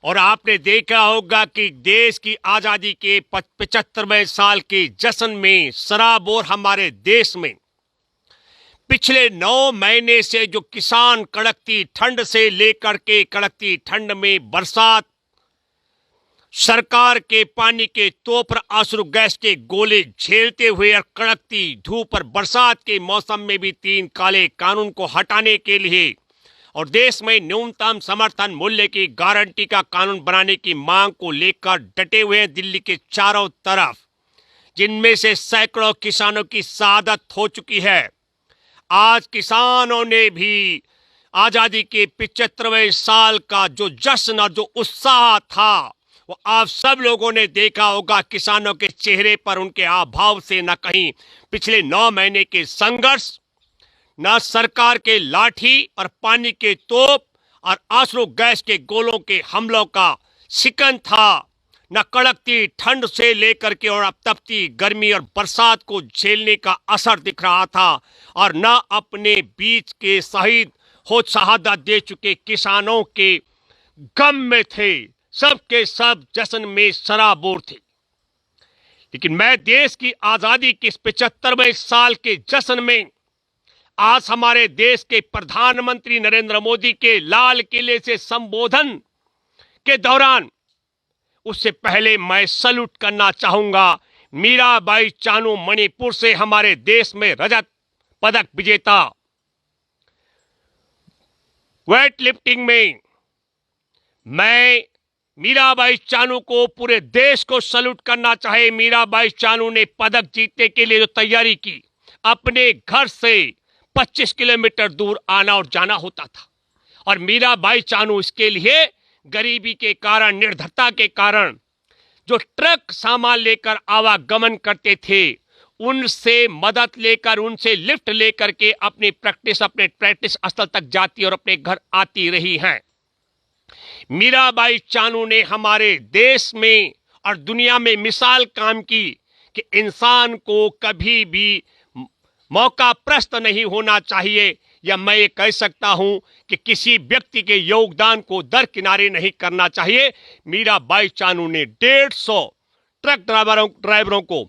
और आपने देखा होगा कि देश की आजादी के 75वें साल के जश्न में सराबोर हमारे देश में पिछले 9 महीने से जो किसान कड़कती ठंड से लेकर के कड़कती ठंड में बरसात, सरकार के पानी के तोप पर आंसू गैस के गोले झेलते हुए और कड़कती धूप और बरसात के मौसम में भी 3 काले कानून को हटाने के लिए और देश में न्यूनतम समर्थन मूल्य की गारंटी का कानून बनाने की मांग को लेकर डटे हुए हैं दिल्ली के चारों तरफ, जिनमें से सैकड़ों किसानों की शहादत हो चुकी है। आज किसानों ने भी आजादी के 75वें साल का जो जश्न और जो उत्साह था वो आप सब लोगों ने देखा होगा। किसानों के चेहरे पर उनके हाव से न कहीं पिछले 9 महीने के संघर्ष, न सरकार के लाठी और पानी के तोप और आंसू गैस के गोलों के हमलों का शिकन था, न कड़कती ठंड से लेकर के और अब तपती गर्मी और बरसात को झेलने का असर दिख रहा था, और न अपने बीच के शहीद हो शहादत दे चुके किसानों के गम में थे। सब के सब जश्न में सराबोर थे। लेकिन मैं देश की आजादी के इस 75वें साल के जश्न में आज हमारे देश के प्रधानमंत्री नरेंद्र मोदी के लाल किले से संबोधन के दौरान उससे पहले मैं सैल्यूट करना चाहूंगा मीराबाई चानू, मणिपुर से हमारे देश में रजत पदक विजेता। वेट लिफ्टिंग में मैं मीराबाई चानू को, पूरे देश को सैल्यूट करना चाहे। मीराबाई चानू ने पदक जीतने के लिए जो तैयारी की, अपने घर से 25 किलोमीटर दूर आना और जाना होता था, और मीराबाई चानू इसके लिए गरीबी के कारण, निर्धनता के कारण जो ट्रक सामान लेकर आवागमन करते थे उनसे मदद लेकर, उनसे लिफ्ट लेकर के अपने प्रैक्टिस स्थल तक जाती और अपने घर आती रही हैं। मीराबाई चानू ने हमारे देश में और दुनिया में मिसाल काम की कि इंसान को कभी भी मौका प्रस्त नहीं होना चाहिए, या मैं ये कह सकता हूं कि किसी व्यक्ति के योगदान को दरकिनारे नहीं करना चाहिए। मीराबाई चानू ने 150 ट्रक ड्राइवरों को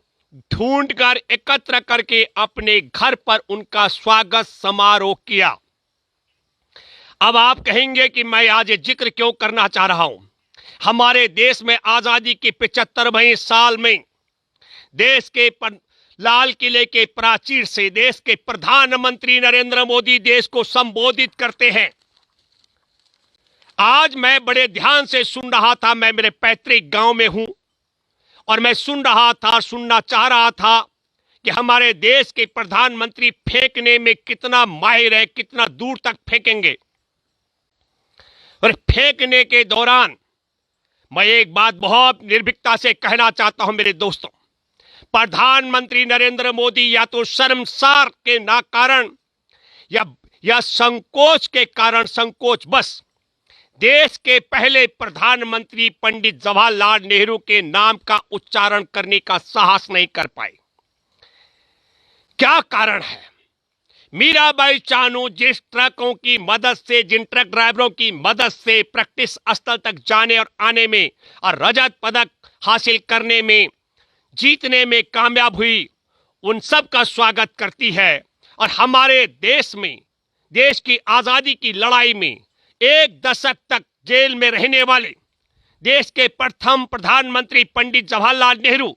ढूंढकर एकत्र करके अपने घर पर उनका स्वागत समारोह किया। अब आप कहेंगे कि मैं आज ये जिक्र क्यों करना चाह रहा हूं। हमारे देश में आजादी के 75वें साल में देश के लाल किले के प्राचीर से देश के प्रधानमंत्री नरेंद्र मोदी देश को संबोधित करते हैं। आज मैं बड़े ध्यान से सुन रहा था, मैं मेरे पैतृक गांव में हूं और मैं सुनना चाह रहा था कि हमारे देश के प्रधानमंत्री फेंकने में कितना माहिर है, कितना दूर तक फेंकेंगे। और फेंकने के दौरान मैं एक बात बहुत निर्भीकता से कहना चाहता हूं मेरे दोस्तों, प्रधानमंत्री नरेंद्र मोदी या तो शर्मसार के ना कारण या संकोच के कारण, संकोच बस देश के पहले प्रधानमंत्री पंडित जवाहरलाल नेहरू के नाम का उच्चारण करने का साहस नहीं कर पाए। क्या कारण है? मीराबाई चानू जिस ट्रकों की मदद से, जिन ट्रक ड्राइवरों की मदद से प्रैक्टिस स्थल तक जाने और आने में और रजत पदक हासिल करने में, जीतने में कामयाब हुई, उन सब का स्वागत करती है। और हमारे देश में, देश की आजादी की लड़ाई में 1 दशक तक जेल में रहने वाले देश के प्रथम प्रधानमंत्री पंडित जवाहरलाल नेहरू,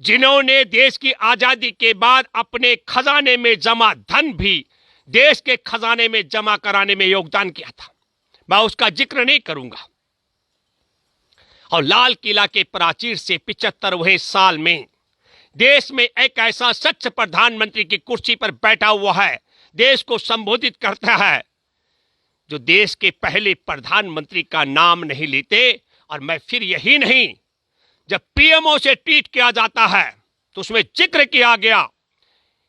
जिन्होंने देश की आजादी के बाद अपने खजाने में जमा धन भी देश के खजाने में जमा कराने में योगदान किया था, मैं उसका जिक्र नहीं करूंगा। और लाल किला के प्राचीर से 75वें साल में देश में एक ऐसा शख्स प्रधानमंत्री की कुर्सी पर बैठा हुआ है, देश को संबोधित करता है, जो देश के पहले प्रधानमंत्री का नाम नहीं लेते। और मैं फिर यही नहीं, जब पीएमओ से ट्वीट किया जाता है तो उसमें जिक्र किया गया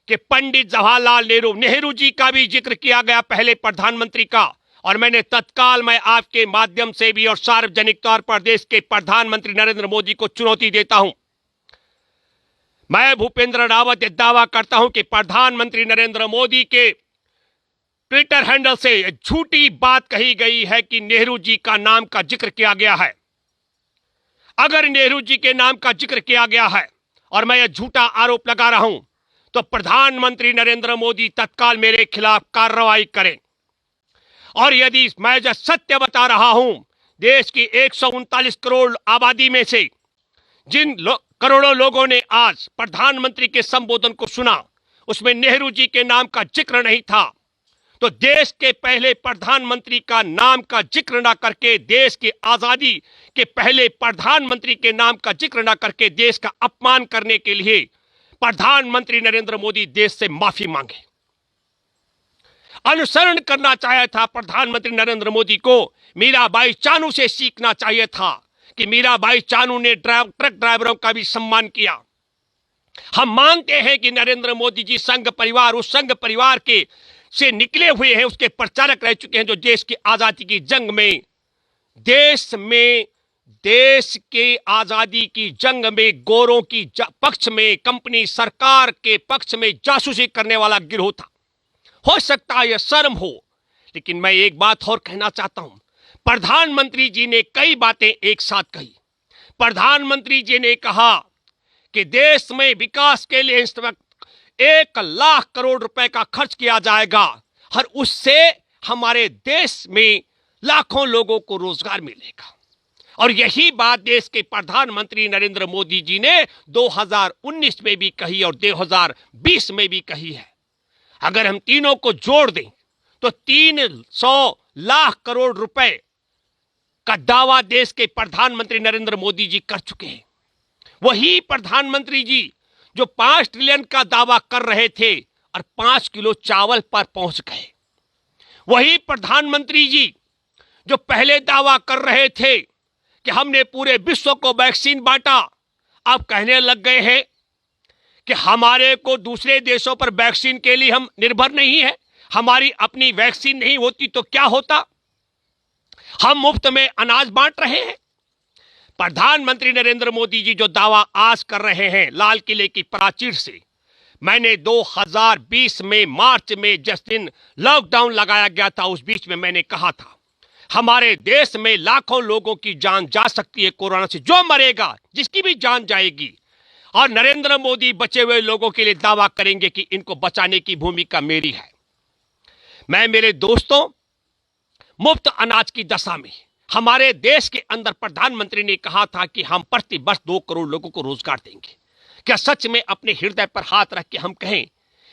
कि पंडित जवाहरलाल नेहरू जी का भी जिक्र किया गया, पहले प्रधानमंत्री का। और मैंने तत्काल, मैं आपके माध्यम से भी और सार्वजनिक तौर पर देश के प्रधानमंत्री नरेंद्र मोदी को चुनौती देता हूं। मैं भूपेंद्र रावत ये दावा करता हूं कि प्रधानमंत्री नरेंद्र मोदी के ट्विटर हैंडल से झूठी बात कही गई है कि नेहरू जी का नाम का जिक्र किया गया है। अगर नेहरू जी के नाम का जिक्र किया गया है और मैं यह झूठा आरोप लगा रहा हूं, तो प्रधानमंत्री नरेंद्र मोदी तत्काल मेरे खिलाफ कार्रवाई करें। और यदि मैं जो सत्य बता रहा हूं, देश की 139 करोड़ आबादी में से जिन करोड़ों लोगों ने आज प्रधानमंत्री के संबोधन को सुना, उसमें नेहरू जी के नाम का जिक्र नहीं था, तो देश के पहले प्रधानमंत्री का नाम का जिक्र ना करके, देश की आजादी के पहले प्रधानमंत्री के नाम का जिक्र ना करके देश का अपमान करने के लिए प्रधानमंत्री नरेंद्र मोदी देश से माफी मांगे। अनुसरण करना चाहिए था प्रधानमंत्री नरेंद्र मोदी को, मीराबाई चानू से सीखना चाहिए था कि मीराबाई चानू ने ट्रक ड्राइवरों का भी सम्मान किया। हम मानते हैं कि नरेंद्र मोदी जी संघ परिवार, उस संघ परिवार के से निकले हुए हैं, उसके प्रचारक रह चुके हैं, जो देश की आजादी की जंग में, देश के आजादी की जंग में गोरों की पक्ष में, कंपनी सरकार के पक्ष में जासूसी करने वाला गिरोह था। हो सकता है यह शर्म हो, लेकिन मैं एक बात और कहना चाहता हूं। प्रधानमंत्री जी ने कई बातें एक साथ कही। प्रधानमंत्री जी ने कहा कि देश में विकास के लिए इस वक्त 1,00,000 करोड़ रुपए का खर्च किया जाएगा और उससे हमारे देश में लाखों लोगों को रोजगार मिलेगा। और यही बात देश के प्रधानमंत्री नरेंद्र मोदी जी ने 2019 में भी कही और 2020 में भी कही है। अगर हम तीनों को जोड़ दें तो 300 लाख करोड़ रुपए का दावा देश के प्रधानमंत्री नरेंद्र मोदी जी कर चुके हैं। वही प्रधानमंत्री जी जो 5 ट्रिलियन का दावा कर रहे थे और 5 किलो चावल पर पहुंच गए। वही प्रधानमंत्री जी जो पहले दावा कर रहे थे कि हमने पूरे विश्व को वैक्सीन बांटा, अब कहने लग गए हैं कि हमारे को दूसरे देशों पर वैक्सीन के लिए हम निर्भर नहीं है, हमारी अपनी वैक्सीन नहीं होती तो क्या होता, हम मुफ्त में अनाज बांट रहे हैं। प्रधानमंत्री नरेंद्र मोदी जी जो दावा आज कर रहे हैं लाल किले की प्राचीर से, मैंने 2020 में मार्च में जिस दिन लॉकडाउन लगाया गया था, उस बीच में मैंने कहा था हमारे देश में लाखों लोगों की जान जा सकती है कोरोना से, जो मरेगा जिसकी भी जान जाएगी, और नरेंद्र मोदी बचे हुए लोगों के लिए दावा करेंगे कि इनको बचाने की भूमिका मेरी है। मैं मेरे दोस्तों, मुफ्त अनाज की दशा में हमारे देश के अंदर प्रधानमंत्री ने कहा था कि हम प्रति वर्ष 2 करोड़ लोगों को रोजगार देंगे। क्या सच में अपने हृदय पर हाथ रख के हम कहें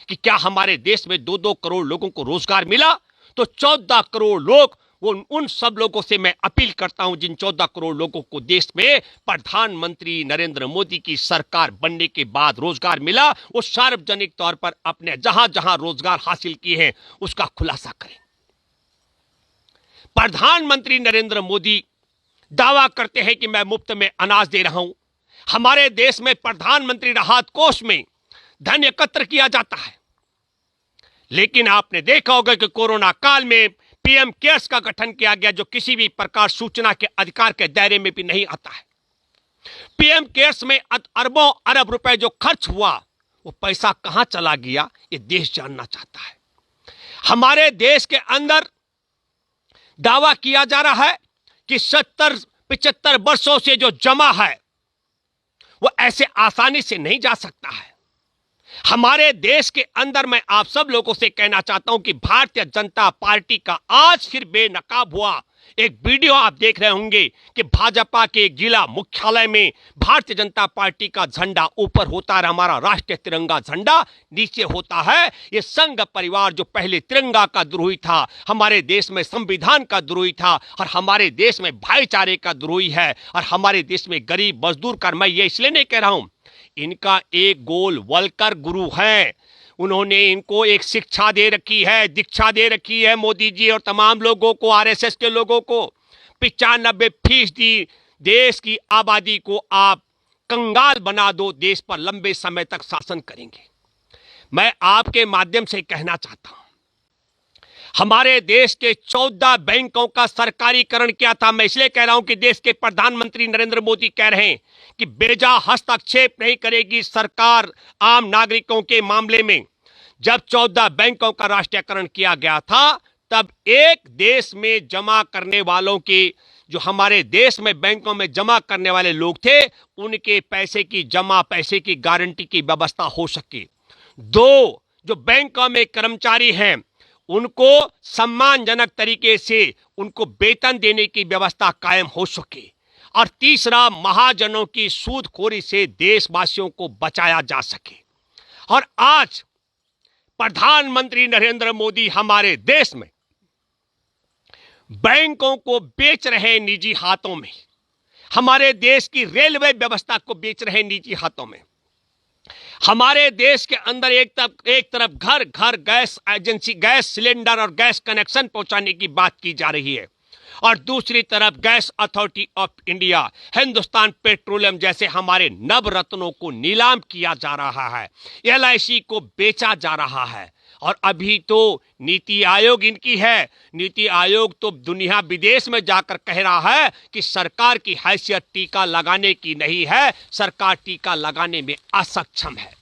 कि क्या हमारे देश में 2-2 करोड़ लोगों को रोजगार मिला? तो 14 करोड़ लोग, वो उन सब लोगों से मैं अपील करता हूं जिन 14 करोड़ लोगों को देश में प्रधानमंत्री नरेंद्र मोदी की सरकार बनने के बाद रोजगार मिला, वो सार्वजनिक तौर पर अपने जहां जहां रोजगार हासिल किए हैं उसका खुलासा करें। प्रधानमंत्री नरेंद्र मोदी दावा करते हैं कि मैं मुफ्त में अनाज दे रहा हूं। हमारे देश में प्रधानमंत्री राहत कोष में धन एकत्र किया जाता है, लेकिन आपने देखा होगा कि कोरोना काल में पीएम केयर्स का गठन किया गया, जो किसी भी प्रकार सूचना के अधिकार के दायरे में भी नहीं आता है। पीएम केयर्स में अरबों अरब रुपए जो खर्च हुआ, वो पैसा कहां चला गया, ये देश जानना चाहता है। हमारे देश के अंदर दावा किया जा रहा है कि 70-75 वर्षों से जो जमा है वो ऐसे आसानी से नहीं जा सकता है। हमारे देश के अंदर मैं आप सब लोगों से कहना चाहता हूं कि भारतीय जनता पार्टी का आज फिर बेनकाब हुआ एक वीडियो आप देख रहे होंगे कि भाजपा के जिला मुख्यालय में भारतीय जनता पार्टी का झंडा ऊपर होता है, हमारा राष्ट्रीय तिरंगा झंडा नीचे होता है। ये संघ परिवार जो पहले तिरंगा का द्रोही था, हमारे देश में संविधान का द्रोही था, और हमारे देश में भाईचारे का द्रोही है, और हमारे देश में गरीब मजदूर का, मैं ये इसलिए नहीं कह रहा हूं, इनका एक गोल वलकर गुरु है, उन्होंने इनको एक शिक्षा दे रखी है, दीक्षा दे रखी है मोदी जी और तमाम लोगों को, आरएसएस के लोगों को। 95% देश की आबादी को आप कंगाल बना दो, देश पर लंबे समय तक शासन करेंगे। मैं आपके माध्यम से कहना चाहता हूं, हमारे देश के 14 बैंकों का सरकारीकरण किया था। मैं इसलिए कह रहा हूं कि देश के प्रधानमंत्री नरेंद्र मोदी कह रहे हैं कि बेजा हस्तक्षेप नहीं करेगी सरकार आम नागरिकों के मामले में। जब 14 बैंकों का राष्ट्रीयकरण किया गया था, तब एक देश में जमा करने वालों की, जो हमारे देश में बैंकों में जमा करने वाले लोग थे, उनके पैसे की जमा, पैसे की गारंटी की व्यवस्था हो सके। दो, जो बैंकों में कर्मचारी हैं, उनको सम्मानजनक तरीके से उनको वेतन देने की व्यवस्था कायम हो सके। और तीसरा, महाजनों की सूदखोरी से देशवासियों को बचाया जा सके। और आज प्रधानमंत्री नरेंद्र मोदी हमारे देश में बैंकों को बेच रहे निजी हाथों में, हमारे देश की रेलवे व्यवस्था को बेच रहे निजी हाथों में। हमारे देश के अंदर एक तरफ घर घर गैस एजेंसी, गैस सिलेंडर और गैस कनेक्शन पहुंचाने की बात की जा रही है, और दूसरी तरफ gas authority of India, Hindustan petroleum जैसे हमारे नवरत्नों को नीलाम किया जा रहा है, LIC को बेचा जा रहा है। और अभी तो नीति आयोग इनकी है, नीति आयोग तो दुनिया विदेश में जाकर कह रहा है कि सरकार की हैसियत टीका लगाने की नहीं है, सरकार टीका लगाने में असक्षम है।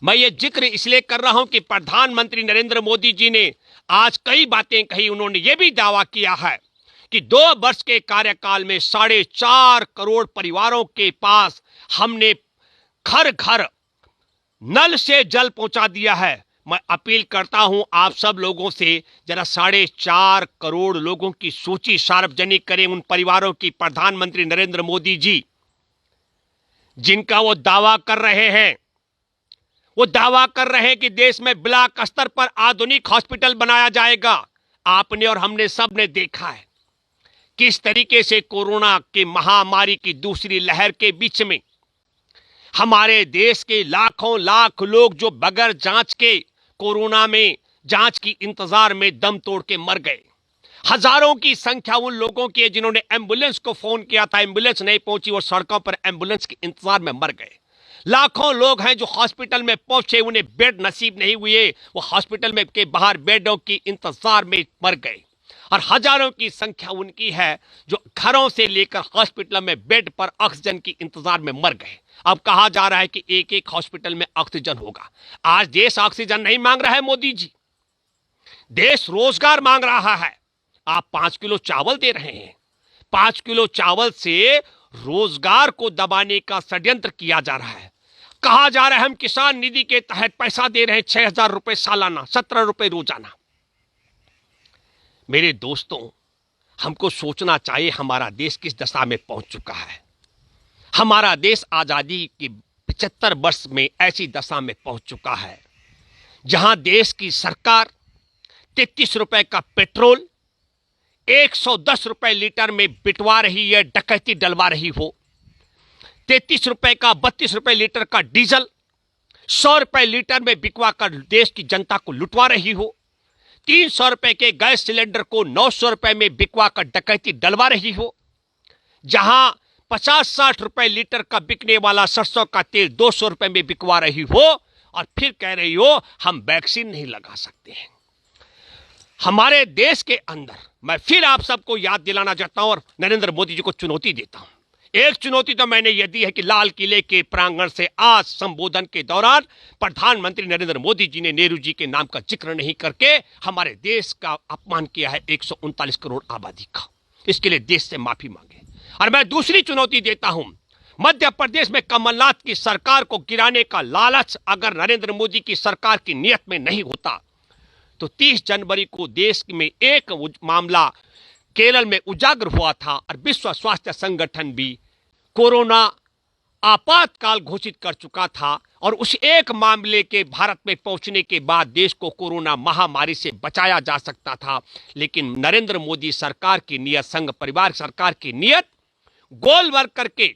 मैं ये जिक्र इसलिए कर रहा हूं कि प्रधानमंत्री नरेंद्र मोदी जी ने आज कई बातें कही। उन्होंने ये भी दावा किया है कि 2 वर्ष के कार्यकाल में 4.5 करोड़ परिवारों के पास हमने घर घर नल से जल पहुंचा दिया है। मैं अपील करता हूं आप सब लोगों से, जरा 4.5 करोड़ लोगों की सूची सार्वजनिक करें, उन परिवारों की, प्रधानमंत्री नरेंद्र मोदी जी जिनका वो दावा कर रहे हैं। वो दावा कर रहे हैं कि देश में ब्लॉक स्तर पर आधुनिक हॉस्पिटल बनाया जाएगा। आपने और हमने सब ने देखा है किस तरीके से कोरोना की महामारी की दूसरी लहर के बीच में हमारे देश के लाखों लाख लोग जो बगैर जांच के कोरोना में जांच की इंतजार में दम तोड़ के मर गए। हजारों की संख्या उन लोगों की है जिन्होंने एम्बुलेंस को फोन किया था, एम्बुलेंस नहीं पहुंची और सड़कों पर एम्बुलेंस के इंतजार में मर गए। लाखों लोग हैं जो हॉस्पिटल में पहुंचे, उन्हें बेड नसीब नहीं हुए, वो हॉस्पिटल में के बाहर बेडों की इंतजार में मर गए। और हजारों की संख्या उनकी है जो घरों से लेकर हॉस्पिटल में बेड पर ऑक्सीजन की इंतजार में मर गए। अब कहा जा रहा है कि एक एक हॉस्पिटल में ऑक्सीजन होगा। आज देश ऑक्सीजन नहीं मांग रहा है मोदी जी, देश रोजगार मांग रहा है। आप 5 किलो चावल दे रहे हैं, 5 किलो चावल से रोजगार को दबाने का षड्यंत्र किया जा रहा है। कहा जा रहा है हम किसान निधि के तहत पैसा दे रहे हैं 6,000 रुपए सालाना, 17 रुपए रोजाना। मेरे दोस्तों, हमको सोचना चाहिए हमारा देश किस दशा में पहुंच चुका है। हमारा देश आजादी के 75 वर्ष में ऐसी दशा में पहुंच चुका है जहां देश की सरकार 33 रुपए का पेट्रोल 110 रुपए लीटर में बिटवा रही है, डकैती डलवा रही हो। 33 रुपए का 32 रुपए लीटर का डीजल 100 रुपए लीटर में बिकवा कर देश की जनता को लुटवा रही हो। 300 रुपए के गैस सिलेंडर को 900 रुपए में बिकवा कर डकैती डलवा रही हो। जहां 50-60 रुपए लीटर का बिकने वाला सरसों का तेल 200 रुपए में बिकवा रही हो, और फिर कह रही हो हम वैक्सीन नहीं लगा सकते हैं। हमारे देश के अंदर मैं फिर आप सबको याद दिलाना चाहता हूं और नरेंद्र मोदी जी को चुनौती देता हूं। एक चुनौती तो मैंने यह दी है कि लाल किले के प्रांगण से आज संबोधन के दौरान प्रधानमंत्री नरेंद्र मोदी जी ने नेहरू जी के नाम का जिक्र नहीं करके हमारे देश का अपमान किया है 139 करोड़ आबादी का। इसके लिए देश से माफी मांगे। और मैं दूसरी चुनौती देता हूं, मध्य प्रदेश में कमलनाथ की सरकार को गिराने का लालच अगर नरेंद्र मोदी की सरकार की नीयत में नहीं होता तो 30 जनवरी को देश में एक मामला केरल में उजागर हुआ था और विश्व स्वास्थ्य संगठन भी कोरोना आपातकाल घोषित कर चुका था, और उस एक मामले के भारत में पहुंचने के बाद देश को कोरोना महामारी से बचाया जा सकता था। लेकिन नरेंद्र मोदी सरकार की नीयत, संघ परिवार सरकार की नीयत गोल वर्ग करके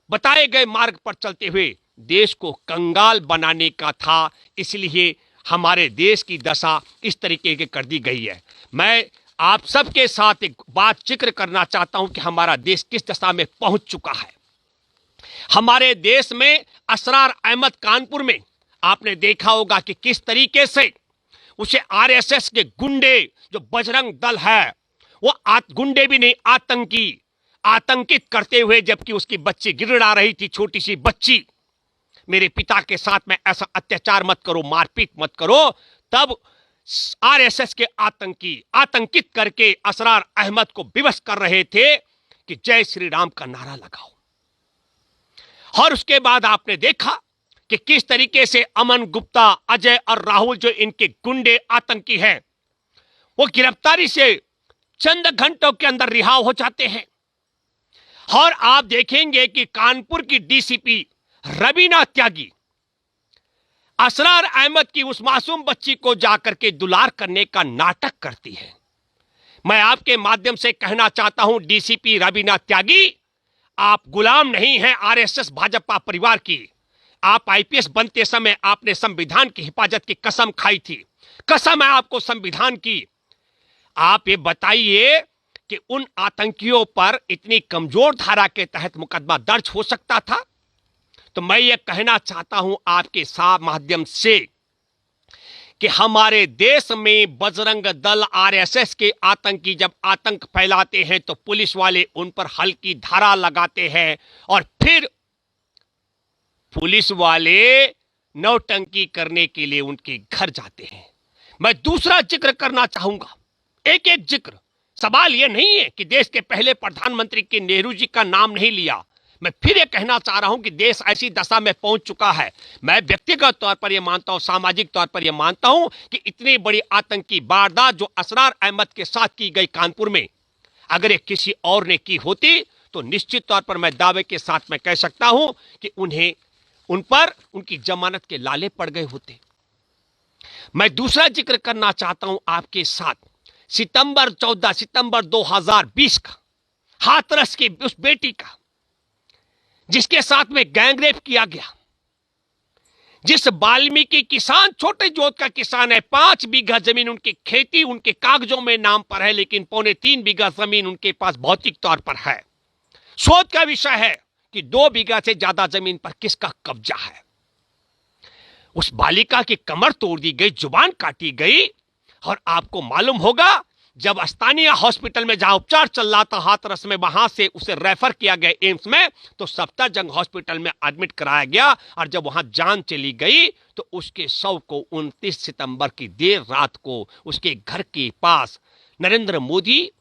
बताए गए मार्ग पर चलते हुए देश को कंगाल बनाने का था। इसलिए हमारे देश की दशा इस तरीके की कर दी गई है। मैं आप सबके साथ एक बात जिक्र करना चाहता हूं कि हमारा देश किस दशा में पहुंच चुका है। हमारे देश में असरार अहमद कानपुर में आपने देखा होगा कि किस तरीके से उसे आरएसएस के गुंडे, जो बजरंग दल है, वो गुंडे भी नहीं, आतंकित करते हुए, जबकि उसकी बच्ची गिड़गिड़ा रही थी, छोटी सी बच्ची मेरे पिता के साथ में ऐसा अत्याचार मत करो, मारपीट मत करो, तब आरएसएस के आतंकी आतंकित करके असरार अहमद को विवश कर रहे थे कि जय श्री राम का नारा लगाओ। और उसके बाद आपने देखा कि किस तरीके से अमन गुप्ता, अजय और राहुल जो इनके गुंडे आतंकी हैं, वो गिरफ्तारी से चंद घंटों के अंदर रिहा हो जाते हैं। और आप देखेंगे कि कानपुर की डीसीपी रवीना त्यागी असरार अहमद की उस मासूम बच्ची को जाकर के दुलार करने का नाटक करती है। मैं आपके माध्यम से कहना चाहता हूं, डीसीपी रवीना त्यागी, आप गुलाम नहीं हैं आरएसएस भाजपा परिवार की। आप आईपीएस बनते समय आपने संविधान की हिफाजत की कसम खाई थी, कसम है आपको संविधान की। आप ये बताइए कि उन आतंकियों पर इतनी कमजोर धारा के तहत मुकदमा दर्ज हो सकता था? तो मैं ये कहना चाहता हूं आपके माध्यम से कि हमारे देश में बजरंग दल, आरएसएस के आतंकी जब आतंक फैलाते हैं तो पुलिस वाले उन पर हल्की धारा लगाते हैं और फिर पुलिस वाले नौटंकी करने के लिए उनके घर जाते हैं। मैं दूसरा जिक्र करना चाहूंगा, एक एक जिक्र। सवाल यह नहीं है कि देश के पहले प्रधानमंत्री के नेहरू जी का नाम नहीं लिया। मैं फिर यह कहना चाह रहा हूं कि देश ऐसी दशा में पहुंच चुका है। मैं व्यक्तिगत तौर पर यह मानता हूं, सामाजिक तौर पर यह मानता हूं कि इतनी बड़ी आतंकी वारदात जो असरार अहमद के साथ की गई कानपुर में, अगर ये किसी और ने की होती तो निश्चित तौर पर मैं दावे के साथ मैं कह सकता हूं कि उन पर उनकी जमानत के लाले पड़ गए होते। मैं दूसरा जिक्र करना चाहता हूं आपके साथ, 14 सितंबर 2020 का हाथरस की उस बेटी का जिसके साथ में गैंगरेप किया गया, जिस वाल्मीकि किसान, छोटे जोत का किसान है, 5 बीघा जमीन उनकी खेती उनके कागजों में नाम पर है, लेकिन 3.25 बीघा जमीन उनके पास भौतिक तौर पर है। शोध का विषय है कि 2 बीघा से ज्यादा जमीन पर किसका कब्जा है। उस बालिका की कमर तोड़ दी गई, जुबान काटी गई, और आपको मालूम होगा जब स्थानीय हॉस्पिटल में जहां उपचार चल रहा था हाथरस में, वहां से उसे रेफर किया गया एम्स में, तो सफदरजंग हॉस्पिटल में एडमिट कराया गया, और जब वहां जान चली गई तो उसके शव को 29 सितंबर की देर रात को उसके घर के पास नरेंद्र मोदी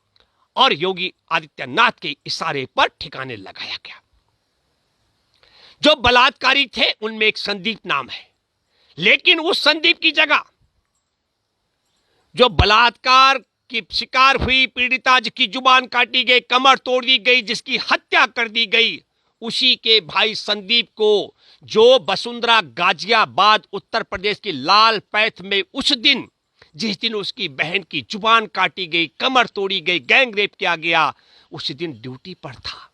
और योगी आदित्यनाथ के इशारे पर ठिकाने लगाया गया। जो बलात्कारी थे उनमें एक संदीप नाम है, लेकिन उस संदीप की जगह जो बलात्कार की शिकार हुई पीड़िता, जिसकी जुबान काटी गई, कमर तोड़ दी गई, जिसकी हत्या कर दी गई, उसी के भाई संदीप को, जो वसुंधरा गाजियाबाद उत्तर प्रदेश की लाल पैथ में उस दिन, जिस दिन उसकी बहन की जुबान काटी गई, कमर तोड़ी गई, गैंगरेप किया गया, उस दिन ड्यूटी पर था।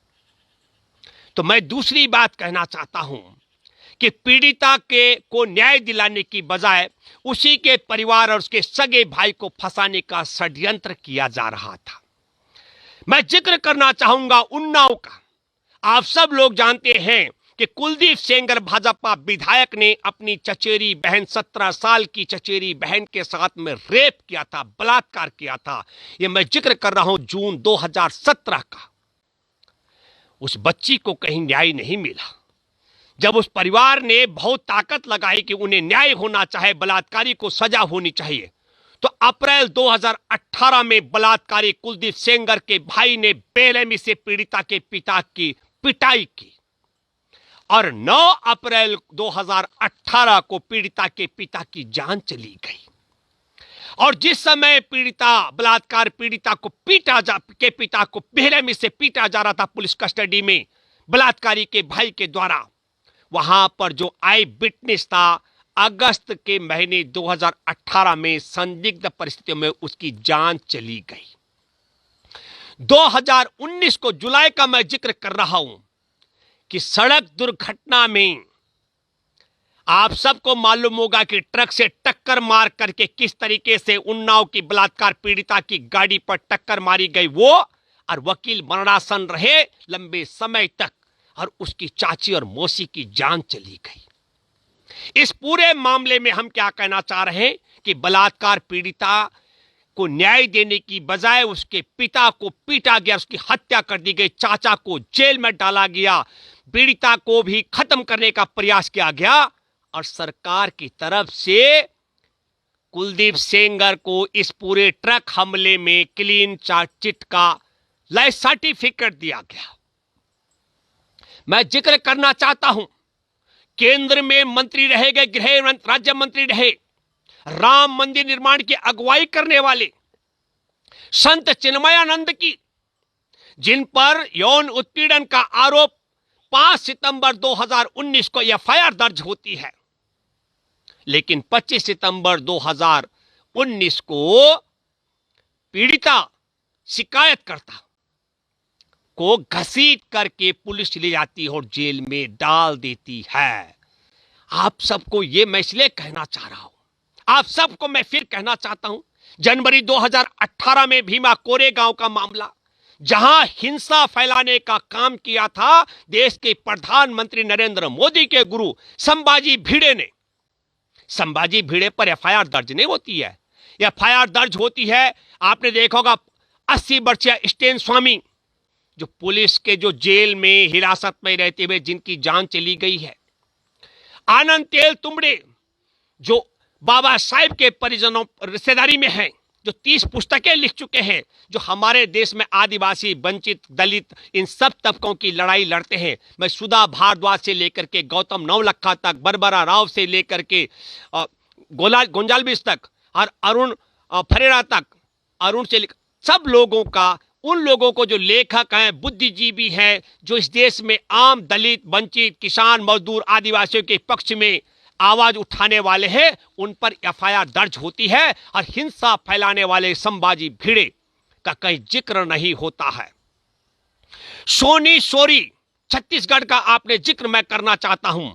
तो मैं दूसरी बात कहना चाहता हूं कि पीड़िता को न्याय दिलाने की बजाय उसी के परिवार और उसके सगे भाई को फंसाने का षड्यंत्र किया जा रहा था। मैं जिक्र करना चाहूंगा उन्नाव का। आप सब लोग जानते हैं कि कुलदीप सेंगर भाजपा विधायक ने अपनी चचेरी बहन, 17 साल की चचेरी बहन के साथ में रेप किया था, बलात्कार किया था। यह मैं जिक्र कर रहा हूं जून 2017 का। उस बच्ची को कहीं न्याय नहीं मिला। जब उस परिवार ने बहुत ताकत लगाई कि उन्हें न्याय होना चाहिए, बलात्कारी को सजा होनी चाहिए, तो अप्रैल 2018 में बलात्कारी कुलदीप सेंगर के भाई ने बेरहमी से पीड़िता के पिता की पिटाई की, और 9 अप्रैल 2018 को पीड़िता के पिता की जान चली गई। और जिस समय बलात्कार पीड़िता को पिता को बेरहमी से पीटा जा रहा था पुलिस कस्टडी में बलात्कारी के भाई के द्वारा, वहां पर जो आई विटनेस था, अगस्त के महीने 2018 में संदिग्ध परिस्थितियों में उसकी जान चली गई। 2019 को जुलाई का मैं जिक्र कर रहा हूं कि सड़क दुर्घटना में आप सबको मालूम होगा कि ट्रक से टक्कर मार करके किस तरीके से उन्नाव की बलात्कार पीड़िता की गाड़ी पर टक्कर मारी गई, वो और वकील मरणासन रहे लंबे समय तक, और उसकी चाची और मौसी की जान चली गई। इस पूरे मामले में हम क्या कहना चाह रहे हैं कि बलात्कार पीड़िता को न्याय देने की बजाय उसके पिता को पीटा गया, उसकी हत्या कर दी गई, चाचा को जेल में डाला गया, पीड़िता को भी खत्म करने का प्रयास किया गया और सरकार की तरफ से कुलदीप सेंगर को इस पूरे ट्रक हमले में क्लीन चिट का लाइफ सर्टिफिकेट दिया गया। मैं जिक्र करना चाहता हूं, केंद्र में मंत्री रहे गए, गृह राज्य मंत्री रहे, राम मंदिर निर्माण की अगुवाई करने वाले संत चिन्मयानंद की, जिन पर यौन उत्पीड़न का आरोप 5 सितंबर 2019 को एफआईआर दर्ज होती है, लेकिन 25 सितंबर 2019 को पीड़िता शिकायतकर्ता को घसीट करके पुलिस ले जाती है और जेल में डाल देती है। आप सबको यह मैं इसलिए कहना चाह रहा हूं, आप सबको मैं फिर कहना चाहता हूं, जनवरी 2018 में भीमा कोरेगांव का मामला, जहां हिंसा फैलाने का काम किया था देश के प्रधानमंत्री नरेंद्र मोदी के गुरु संभाजी भिड़े ने। संभाजी भिड़े पर एफआईआर दर्ज नहीं होती है, एफआईआर दर्ज होती है, आपने देखा होगा 80 वर्षीय स्टेन स्वामी, जो पुलिस के जो जेल में हिरासत में रहते हुए जिनकी जान चली गई है। आनंद तेल तुंबड़े, जो बाबा साहेब के परिजनों रिश्तेदारी में हैं, जो 30 पुस्तकें लिख चुके हैं, जो हमारे देश में आदिवासी, वंचित, दलित, इन सब तबकों की लड़ाई लड़ते हैं। मैं सुधा भारद्वाज से लेकर के गौतम नवलखा तक, बरबरा राव से लेकर के गोंजाल्विस तक और अरुण फरेरा तक, अरुण से लेकर सब लोगों का, उन लोगों को जो लेखक हैं, बुद्धिजीवी हैं, जो इस देश में आम दलित, वंचित, किसान, मजदूर, आदिवासियों के पक्ष में आवाज उठाने वाले हैं, उन पर एफआईआर दर्ज होती है और हिंसा फैलाने वाले संभाजी भिड़े का कहीं जिक्र नहीं होता है। सोनी सोरी छत्तीसगढ़ का आपने जिक्र मैं करना चाहता हूं,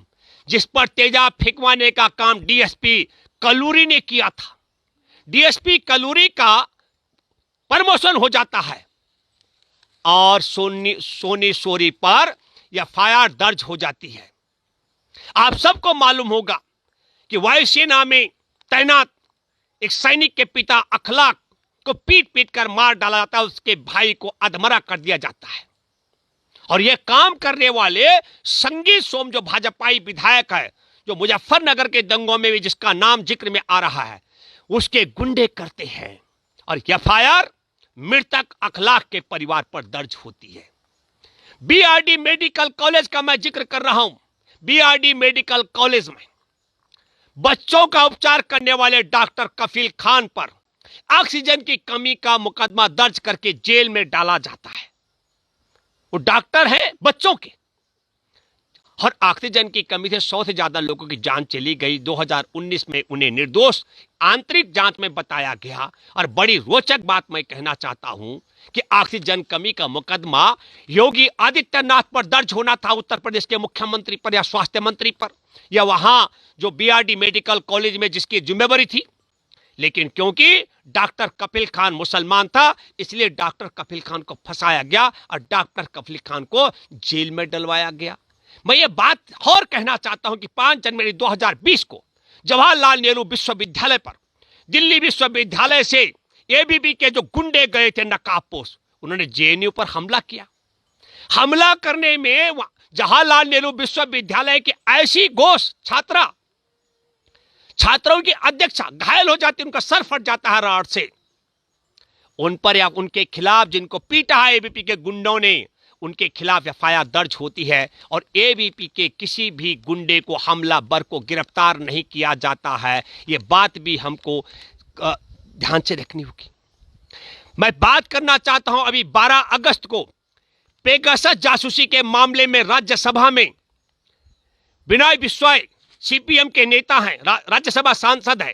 जिस पर तेजाब फेंकवाने का काम डीएसपी कलूरी ने किया था। डीएसपी कलूरी का प्रमोशन हो जाता है और सोनी सोरी पर एफआईआर दर्ज हो जाती है। आप सबको मालूम होगा कि वायुसेना में तैनात एक सैनिक के पिता अखलाक को पीट पीट कर मार डाला जाता है, उसके भाई को अधमरा कर दिया जाता है। और यह काम करने वाले संगीत सोम, जो भाजपाई विधायक है, जो मुजफ्फरनगर के दंगों में भी जिसका नाम जिक्र में आ रहा है, उसके गुंडे करते हैं और एफआईआर मृतक अखलाक के परिवार पर दर्ज होती है। बीआरडी मेडिकल कॉलेज का मैं जिक्र कर रहा हूं। बीआरडी मेडिकल कॉलेज में बच्चों का उपचार करने वाले डॉक्टर कफील खान पर ऑक्सीजन की कमी का मुकदमा दर्ज करके जेल में डाला जाता है। वो डॉक्टर है बच्चों के, और ऑक्सीजन की कमी से 100 से ज्यादा लोगों की जान चली गई। 2019 में उन्हें निर्दोष आंतरिक जांच में बताया गया। और बड़ी रोचक बात मैं कहना चाहता हूं कि ऑक्सीजन कमी का मुकदमा योगी आदित्यनाथ पर दर्ज होना था, उत्तर प्रदेश के मुख्यमंत्री पर या स्वास्थ्य मंत्री पर, या वहां जो बीआरडी मेडिकल कॉलेज में जिसकी जिम्मेवारी थी। लेकिन क्योंकि डॉक्टर कफील खान मुसलमान था, इसलिए डॉक्टर कफील खान को फंसाया गया और डॉक्टर कफील खान को जेल में डलवाया गया। मैं ये बात और कहना चाहता हूं कि 5 जनवरी 2020 को जवाहरलाल नेहरू विश्वविद्यालय पर दिल्ली विश्वविद्यालय से एबीवी के जो गुंडे गए थे नकाबपोश, उन्होंने जेएनयू पर हमला किया। हमला करने में जवाहरलाल नेहरू विश्वविद्यालय की ऐसी घोष छात्रों की अध्यक्षा घायल हो जाती, उनका सर फट जाता है रॉड से। उन पर या उनके खिलाफ जिनको पीटा है एबीवी के गुंडों ने, उनके खिलाफ एफआईआर दर्ज होती है और एबीवी के किसी भी गुंडे को, हमलावर को गिरफ्तार नहीं किया जाता है। यह बात भी हमको ध्यान से रखनी होगी। मैं बात करना चाहता हूं, अभी 12 अगस्त को पेगासस जासूसी के मामले में राज्यसभा में विनय बिश्नोई सीपीएम के नेता हैं, राज्यसभा सांसद है,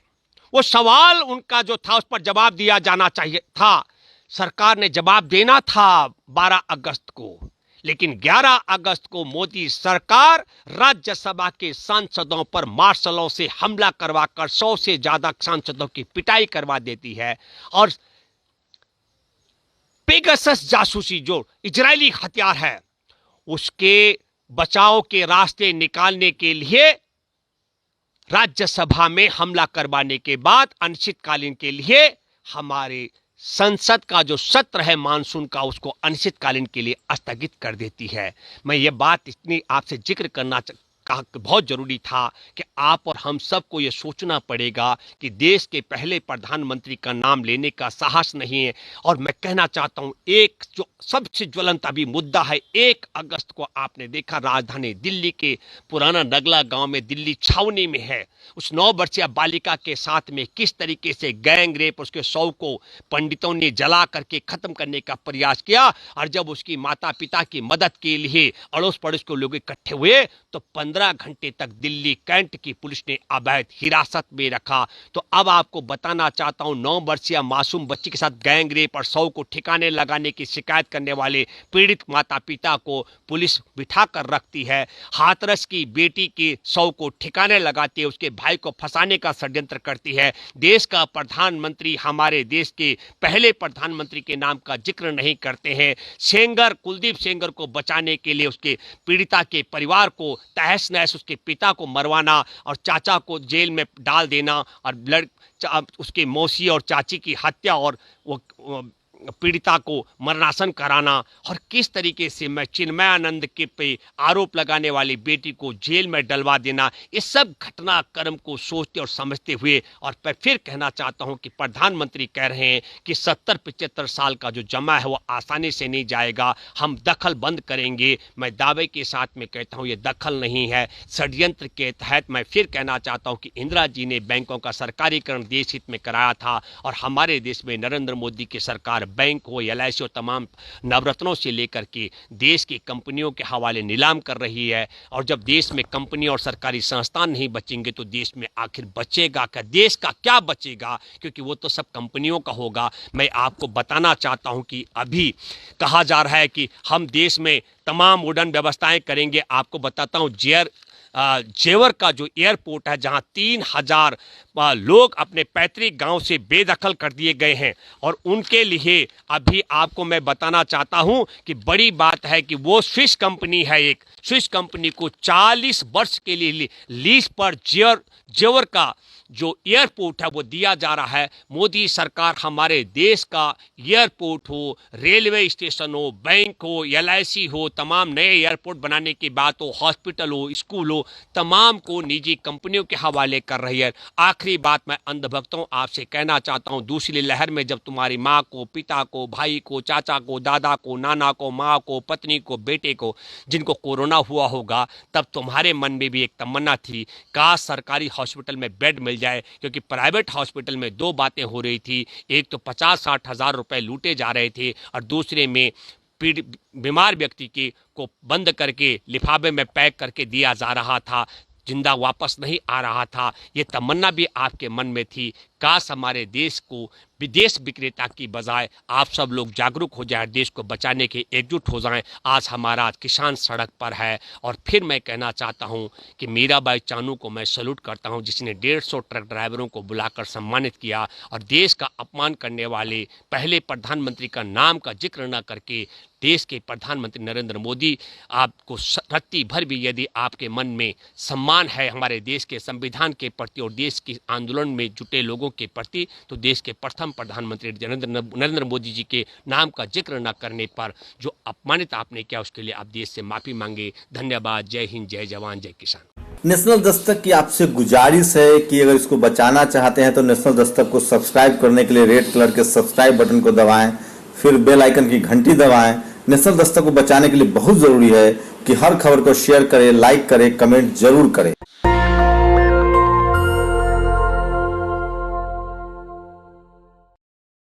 वो सवाल उनका जो था उस पर जवाब दिया जाना चाहिए था। सरकार ने जवाब देना था 12 अगस्त को, लेकिन 11 अगस्त को मोदी सरकार राज्यसभा के सांसदों पर मार्शलों से हमला करवाकर 100 से ज्यादा सांसदों की पिटाई करवा देती है। और पेगासस जासूसी जो इजरायली हथियार है, उसके बचाव के रास्ते निकालने के लिए राज्यसभा में हमला करवाने के बाद अनिश्चितकालीन के लिए हमारे संसद का जो सत्र है मानसून का, उसको अनिश्चितकालीन के लिए स्थगित कर देती है। मैं ये बात इतनी आपसे जिक्र करना कहा बहुत जरूरी था कि आप और हम सबको ये सोचना पड़ेगा कि देश के पहले प्रधानमंत्री का नाम लेने का साहस नहीं है। और मैं कहना चाहता हूं, एक जो सबसे ज्वलंत अभी मुद्दा है, 1 अगस्त को आपने देखा राजधानी दिल्ली के पुराना नगला गांव में, दिल्ली छावनी में है, उस 9 वर्षीय बालिका के साथ में किस तरीके से गैंग रेप, उसके शव को पंडितों ने जला करके खत्म करने का प्रयास किया। और जब उसकी माता पिता की मदद के लिए अड़ोस पड़ोस के लोग इकट्ठे हुए तो 15 घंटे तक दिल्ली कैंट की पुलिस ने अवैध हिरासत में रखा। तो अब आपको बताना चाहता हूं, 9 वर्षीय मासूम बच्ची के साथ गैंग रेप और शव को ठिकाने लगाने की शिकायत करने वाले पीड़ित माता पिता को पुलिस बिठा कर रखती है। हाथरस की बेटी के शव को ठिकाने लगाती है, उसके भाई को फंसाने का षड्यंत्र करती है। देश का प्रधानमंत्री, हमारे देश के पहले प्रधानमंत्री के नाम का जिक्र नहीं करते हैं। सेंगर, कुलदीप सेंगर को बचाने के लिए उसके पीड़िता के परिवार को तहस नहस, उसके पिता को मरवाना और चाचा को जेल में डाल देना और उसके मौसी और चाची की हत्या और वो पीड़िता को मरणासन कराना, और किस तरीके से मैं चिन्मयानंद के पे आरोप लगाने वाली बेटी को जेल में डलवा देना, इस सब घटनाक्रम को सोचते और समझते हुए, और मैं फिर कहना चाहता हूं कि प्रधानमंत्री कह रहे हैं कि 70-75 साल का जो जमा है वो आसानी से नहीं जाएगा, हम दखल बंद करेंगे। मैं दावे के साथ में कहता हूं ये दखल नहीं है, षड्यंत्र के तहत। मैं फिर कहना चाहता हूं कि इंदिरा जी ने बैंकों का सरकारीकरण देश हित में कराया था, और हमारे देश में नरेंद्र मोदी की सरकार बैंक हो, LIC हो, तमाम नवरत्नों से लेकर के देश की कंपनियों के हवाले नीलाम कर रही है। और जब देश में कंपनी और सरकारी संस्थान नहीं बचेंगे तो देश में आखिर बचेगा क्या? देश का क्या बचेगा? क्योंकि वो तो सब कंपनियों का होगा। मैं आपको बताना चाहता हूं कि अभी कहा जा रहा है कि हम देश में तमाम उड़ान व्यवस्थाएं करेंगे। आपको बताता हूं, जेवर का जो एयरपोर्ट है, जहां 3000 लोग अपने पैतृक गांव से बेदखल कर दिए गए हैं, और उनके लिए अभी आपको मैं बताना चाहता हूं कि बड़ी बात है कि वो स्विस कंपनी है, एक स्विस कंपनी को 40 वर्ष के लिए लीज पर जेवर का जो एयरपोर्ट है वो दिया जा रहा है। मोदी सरकार हमारे देश का एयरपोर्ट हो, रेलवे स्टेशन हो, बैंक हो, LIC हो, तमाम नए एयरपोर्ट बनाने की बात हो, हॉस्पिटल हो, स्कूल हो, तमाम को निजी कंपनियों के हवाले कर रही है। आखिरी बात मैं अंधभक्तों आपसे कहना चाहता हूं, दूसरी लहर में जब तुम्हारी माँ को, पिता को, भाई को, चाचा को, दादा को, नाना को, माँ को, पत्नी को, बेटे को, जिनको कोरोना हुआ होगा, तब तुम्हारे मन में भी एक तमन्ना थी, काश सरकारी हॉस्पिटल में बेड मिल जाए। क्योंकि प्राइवेट हॉस्पिटल में 2 बातें हो रही थी, एक तो 50-60 हज़ार रुपए लूटे जा रहे थे, और दूसरे में बीमार व्यक्ति को बंद करके लिफाफे में पैक करके दिया जा रहा था, जिंदा वापस नहीं आ रहा था। ये तमन्ना भी आपके मन में थी, काश हमारे देश को विदेश विक्रेता की बजाय आप सब लोग जागरूक हो जाए, देश को बचाने के एकजुट हो जाएं। आज हमारा किसान सड़क पर है। और फिर मैं कहना चाहता हूं कि मीराबाई चानू को मैं सैल्यूट करता हूं, जिसने 150 ट्रक ड्राइवरों को बुलाकर सम्मानित किया, और देश का अपमान करने वाले पहले प्रधानमंत्री का नाम का जिक्र न करके देश के प्रधानमंत्री नरेंद्र मोदी, आपको रत्ती भर भी यदि आपके मन में सम्मान है हमारे देश के संविधान के प्रति और देश के आंदोलन में जुटे लोगों के प्रति, तो देश के प्रथम प्रधानमंत्री नरेंद्र मोदी जी के नाम का जिक्र न करने पर जो अपमानित आपने किया, उसके लिए आप देश से माफी मांगे। धन्यवाद। जय हिंद, जय जवान, जय किसान। नेशनल दस्तक की आपसे गुजारिश है कि अगर इसको बचाना चाहते हैं तो नेशनल दस्तक को सब्सक्राइब करने के लिए रेड कलर के सब्सक्राइब बटन को दबाएं, फिर बेल आइकन की घंटी दबाएं। नेशनल दस्तक को बचाने के लिए बहुत जरूरी है कि हर खबर को शेयर करें, लाइक करें, कमेंट जरूर करें।